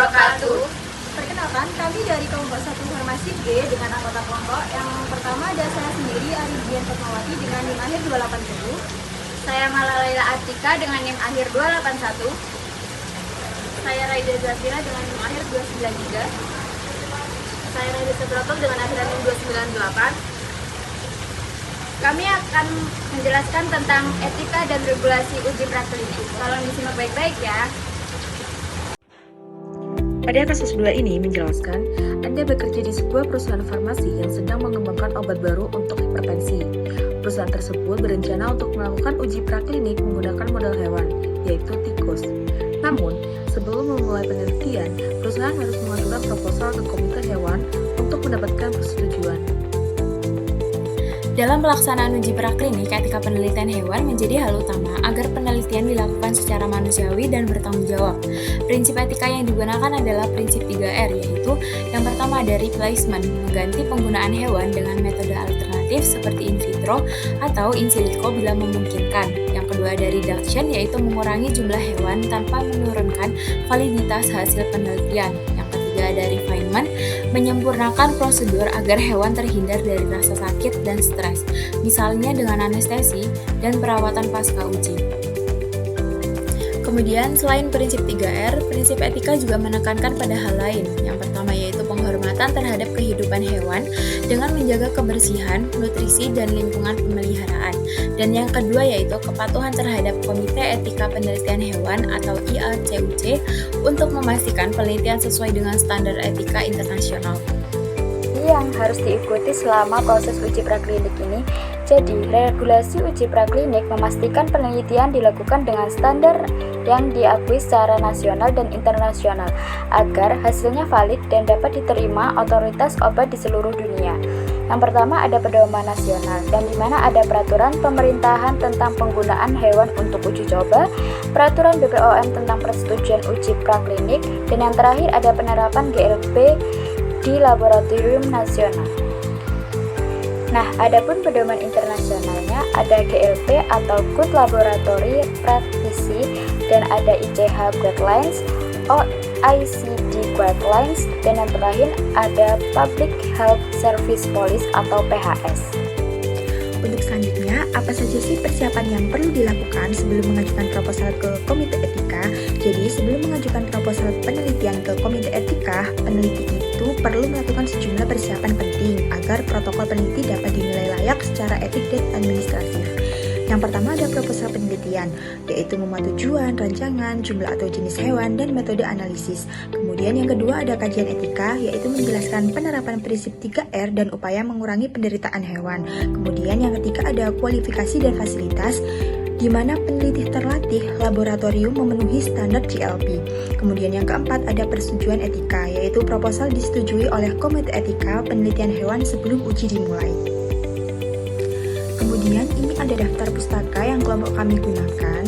wabarakatuh. Perkenalkan, kami dari kelompok 1 Farmasi G dengan anggota kelompok. Yang pertama ada saya sendiri, Aridian Fatmawati dengan NIM akhir 280. Saya Malalaila Atika dengan NIM akhir 281. Saya Raida Zafira dengan NIM akhir 293. Saya Raida Sabroto dengan akhiran NIM 298. Kami akan menjelaskan tentang etika dan regulasi uji praklinik. Tolong disimak baik-baik ya. Pada kasus 2 ini menjelaskan, Anda bekerja di sebuah perusahaan farmasi yang sedang mengembangkan obat baru untuk hipertensi. Perusahaan tersebut berencana untuk melakukan uji praklinik menggunakan model hewan, yaitu tikus. Namun, sebelum memulai penelitian, perusahaan harus mengajukan proposal ke komite hewan untuk mendapatkan persetujuan. Dalam pelaksanaan uji praklinik, etika penelitian hewan menjadi hal utama agar penelitian dilakukan secara manusiawi dan bertanggung jawab. Prinsip etika yang digunakan adalah prinsip 3R, yaitu yang pertama ada replacement, mengganti penggunaan hewan dengan metode alternatif seperti in vitro atau in silico bila memungkinkan. Yang kedua ada reduction, yaitu mengurangi jumlah hewan tanpa menurunkan validitas hasil penelitian. Ada refinement, menyempurnakan prosedur agar hewan terhindar dari rasa sakit dan stres, misalnya dengan anestesi dan perawatan pasca uji. Kemudian, selain prinsip 3R, prinsip etika juga menekankan pada hal lain. Yang pertama yaitu penghormatan terhadap kehidupan hewan dengan menjaga kebersihan, nutrisi, dan lingkungan pemeliharaan. Dan yang kedua yaitu kepatuhan terhadap Komite Etika Penelitian Hewan atau IACUC untuk memastikan penelitian sesuai dengan standar etika internasional. Yang harus diikuti selama proses uji praklinik ini. Jadi, regulasi uji praklinik memastikan penelitian dilakukan dengan standar yang diakui secara nasional dan internasional agar hasilnya valid dan dapat diterima otoritas obat di seluruh dunia. Yang pertama ada pedoman nasional, dan di mana ada peraturan pemerintahan tentang penggunaan hewan untuk uji coba, peraturan BPOM tentang persetujuan uji praklinik, dan yang terakhir ada penerapan GLP di laboratorium nasional. Nah, adapun pedoman internasionalnya ada GLP atau Good Laboratory Practices, dan ada ICH Guidelines, OECD Guidelines, dan yang terakhir ada Public Health Service Policy atau PHS. Untuk selanjutnya, apa saja sih persiapan yang perlu dilakukan sebelum mengajukan proposal ke Komite Etika? Jadi, sebelum mengajukan proposal penelitian ke Komite Etika, peneliti itu perlu melakukan sejumlah persiapan penting agar protokol peneliti dapat dinilai layak secara etik dan administratif. Yang pertama ada proposal penelitian, yaitu memuat tujuan, rancangan, jumlah atau jenis hewan, dan metode analisis. Kemudian yang kedua ada kajian etika, yaitu menjelaskan penerapan prinsip 3R dan upaya mengurangi penderitaan hewan. Kemudian yang ketiga ada kualifikasi dan fasilitas, di mana peneliti terlatih laboratorium memenuhi standar GLP. Kemudian yang keempat ada persetujuan etika, yaitu proposal disetujui oleh Komite Etika Penelitian Hewan sebelum uji dimulai. Kemudian ini ada daftar pustaka yang kelompok kami gunakan.